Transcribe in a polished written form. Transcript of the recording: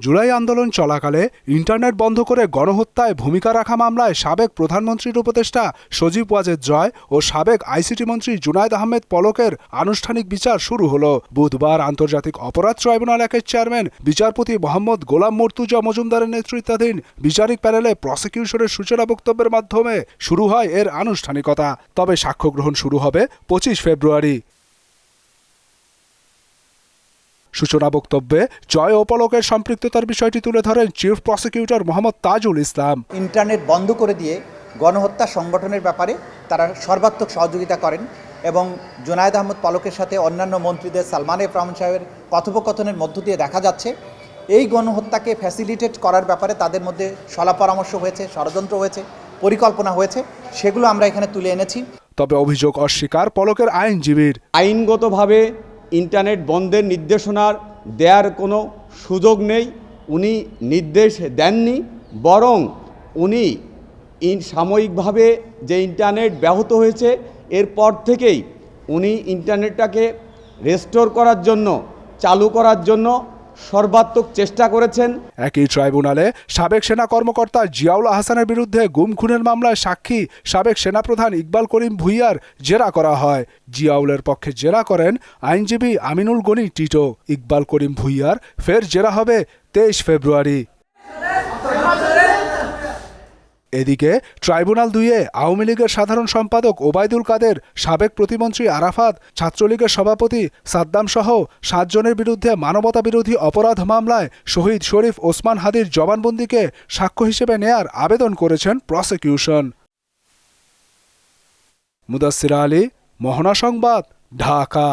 জুলাই আন্দোলন চলাকালে ইন্টারনেট বন্ধ করে গণহত্যায় ভূমিকা রাখা মামলায় সাবেক প্রধানমন্ত্রীর উপদেষ্টা সজীব ওয়াজেদ জয় ও সাবেক আইসিটি মন্ত্রী জুনায়েদ আহমেদ পলকের আনুষ্ঠানিক বিচার শুরু হলো। বুধবার আন্তর্জাতিক অপরাধ ট্রাইব্যুনাল একের চেয়ারম্যান বিচারপতি মোহাম্মদ গোলাম মর্তুজা মজুমদারের নেতৃত্বাধীন বিচারিক প্যানেলে প্রসিকিউশনের সূচনা বক্তব্যের মাধ্যমে শুরু হয় এর আনুষ্ঠানিকতা। তবে সাক্ষ্য গ্রহণ শুরু হবে 25 ফেব্রুয়ারি। সূচনা বক্তব্যে জয় ও পলকের সম্পৃক্ততার বিষয়টি তুলে ধরেন chief prosecutor Mohammad Tajul Islam. Internet বন্ধ করে দিয়ে গণহত্যা সংগঠনের ব্যাপারে তারা সর্বাত্মক সহযোগিতা করেন এবং জুনায়েদ আহমেদ পলকের সাথে অন্যান্য মন্ত্রীদের সালমান এফ রহমান সাহেবের কথোপকথনের মধ্য দিয়ে দেখা যাচ্ছে এই গণহত্যাকে ফ্যাসিলিটেট করার ব্যাপারে তাদের মধ্যে সলা পরামর্শ হয়েছে, ষড়যন্ত্র হয়েছে, পরিকল্পনা হয়েছে, সেগুলো আমরা এখানে তুলে এনেছি। তবে অভিযোগ অস্বীকার পলকের আইনজীবীর। আইনগতভাবে ইন্টারনেট বন্ধের নির্দেশনার দেওয়ার কোনো সুযোগ নেই, উনি নির্দেশ দেননি, বরং উনি সাময়িকভাবে যে ইন্টারনেট ব্যাহত হয়েছে এরপর থেকেই উনি ইন্টারনেটটাকে রেস্টোর করার জন্য, চালু করার জন্য সর্বাত্মক চেষ্টা করেছেন। একই ট্রাইব্যুনালে সাবেক সেনা কর্মকর্তা জিয়াউল আহসানের বিরুদ্ধে গুম খুনের মামলায় সাক্ষী সাবেক সেনাপ্রধান ইকবাল করিম ভূঁইয়ার জেরা করা হয়। জিয়াউলের পক্ষে জেরা করেন আইনজীবী আমিনুল গনি টিটো। ইকবাল করিম ভূঁইয়ার ফের জেরা হবে 23 ফেব্রুয়ারি। এদিকে ট্রাইব্যুনাল 2-এ আওয়ামী লীগের সাধারণ সম্পাদক ওবায়দুল কাদের, সাবেক প্রতিমন্ত্রী আরাফাত, ছাত্রলীগের সভাপতি সাদ্দাম সহ 7 জনের বিরুদ্ধে মানবতা বিরোধী অপরাধ মামলায় শহীদ শরীফ ওসমান হাদির জবানবন্দিকে সাক্ষ্য হিসেবে নেয়ার আবেদন করেছেন প্রসিকিউশন। মুদাসসির আলী, মোহনা সংবাদ, ঢাকা।